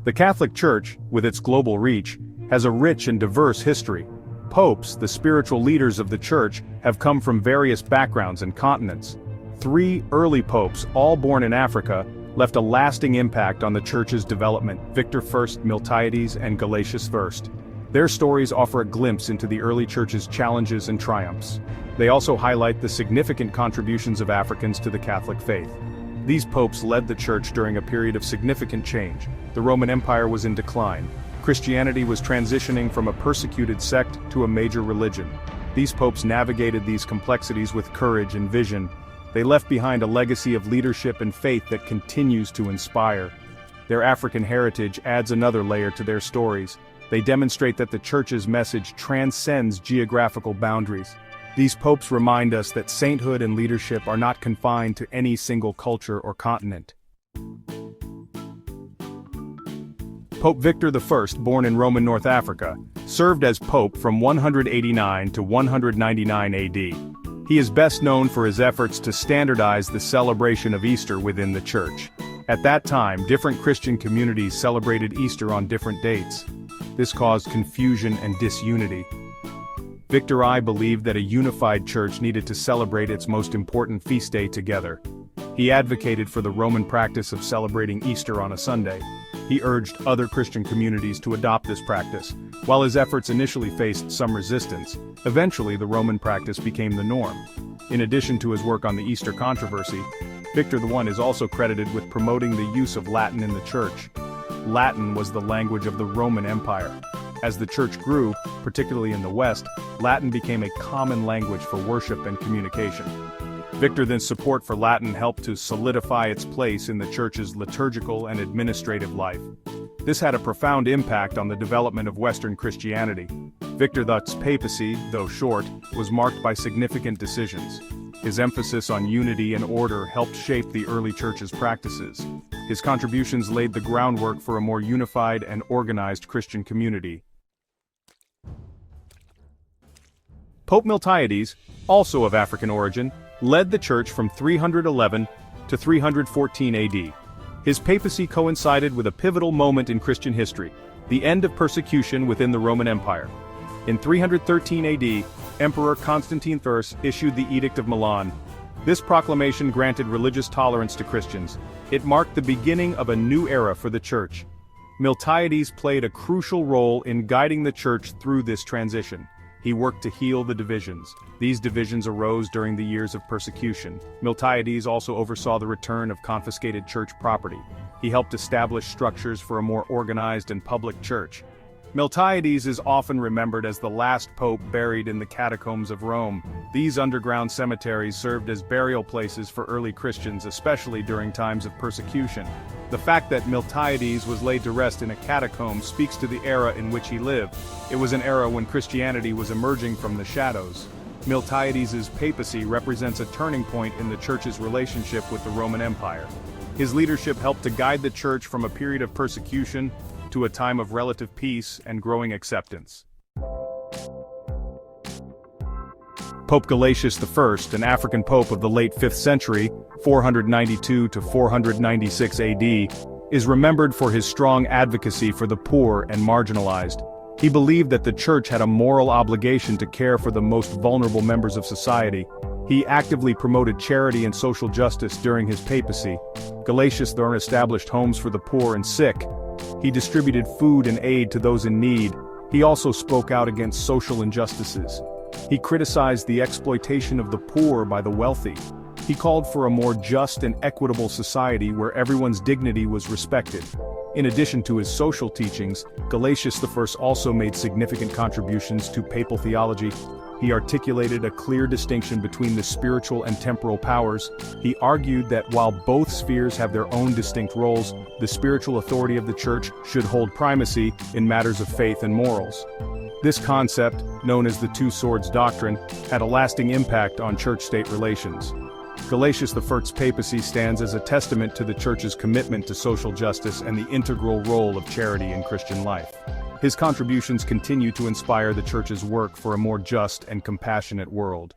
The Catholic Church, with its global reach, has a rich and diverse history. Popes, the spiritual leaders of the Church, have come from various backgrounds and continents. 3 early popes, all born in Africa, left a lasting impact on the Church's development: Victor I, Miltiades, and Gelasius I. Their stories offer a glimpse into the early Church's challenges and triumphs. They also highlight the significant contributions of Africans to the Catholic faith. These popes led the Church during a period of significant change. The Roman Empire was in decline. Christianity was transitioning from a persecuted sect to a major religion. These popes navigated these complexities with courage and vision. They left behind a legacy of leadership and faith that continues to inspire. Their African heritage adds another layer to their stories. They demonstrate that the Church's message transcends geographical boundaries. These popes remind us that sainthood and leadership are not confined to any single culture or continent. Pope Victor I, born in Roman North Africa, served as pope from 189 to 199 AD. He is best known for his efforts to standardize the celebration of Easter within the Church. At that time, different Christian communities celebrated Easter on different dates. This caused confusion and disunity. Victor I believed that a unified Church needed to celebrate its most important feast day together. He advocated for the Roman practice of celebrating Easter on a Sunday. He urged other Christian communities to adopt this practice. While his efforts initially faced some resistance, eventually the Roman practice became the norm. In addition to his work on the Easter controversy, Victor I is also credited with promoting the use of Latin in the Church. Latin was the language of the Roman Empire. As the Church grew, particularly in the West, Latin became a common language for worship and communication. Victor's support for Latin helped to solidify its place in the Church's liturgical and administrative life. This had a profound impact on the development of Western Christianity. Victor I's papacy, though short, was marked by significant decisions. His emphasis on unity and order helped shape the early Church's practices. His contributions laid the groundwork for a more unified and organized Christian community. Pope Miltiades, also of African origin, led the Church from 311 to 314 AD. His papacy coincided with a pivotal moment in Christian history: the end of persecution within the Roman Empire. In 313 AD, Emperor Constantine I issued the Edict of Milan. This proclamation granted religious tolerance to Christians. It marked the beginning of a new era for the Church. Miltiades played a crucial role in guiding the Church through this transition. He worked to heal the divisions. These divisions arose during the years of persecution. Miltiades also oversaw the return of confiscated church property. He helped establish structures for a more organized and public church. Miltiades is often remembered as the last pope buried in the catacombs of Rome. These underground cemeteries served as burial places for early Christians, especially during times of persecution. The fact that Miltiades was laid to rest in a catacomb speaks to the era in which he lived. It was an era when Christianity was emerging from the shadows. Miltiades' papacy represents a turning point in the Church's relationship with the Roman Empire. His leadership helped to guide the Church from a period of persecution to a time of relative peace and growing acceptance. Pope Gelasius I, an African pope of the late 5th century, 492 to 496 AD, is remembered for his strong advocacy for the poor and marginalized. He believed that the Church had a moral obligation to care for the most vulnerable members of society. He actively promoted charity and social justice during his papacy. Gelasius I established homes for the poor and sick. He distributed food and aid to those in need. He also spoke out against social injustices. He criticized the exploitation of the poor by the wealthy. He called for a more just and equitable society where everyone's dignity was respected. In addition to his social teachings, Gelasius I also made significant contributions to papal theology. He articulated a clear distinction between the spiritual and temporal powers. He argued that while both spheres have their own distinct roles, the spiritual authority of the Church should hold primacy in matters of faith and morals. This concept, known as the Two Swords Doctrine, had a lasting impact on church-state relations. Gelasius I's papacy stands as a testament to the Church's commitment to social justice and the integral role of charity in Christian life. His contributions continue to inspire the Church's work for a more just and compassionate world.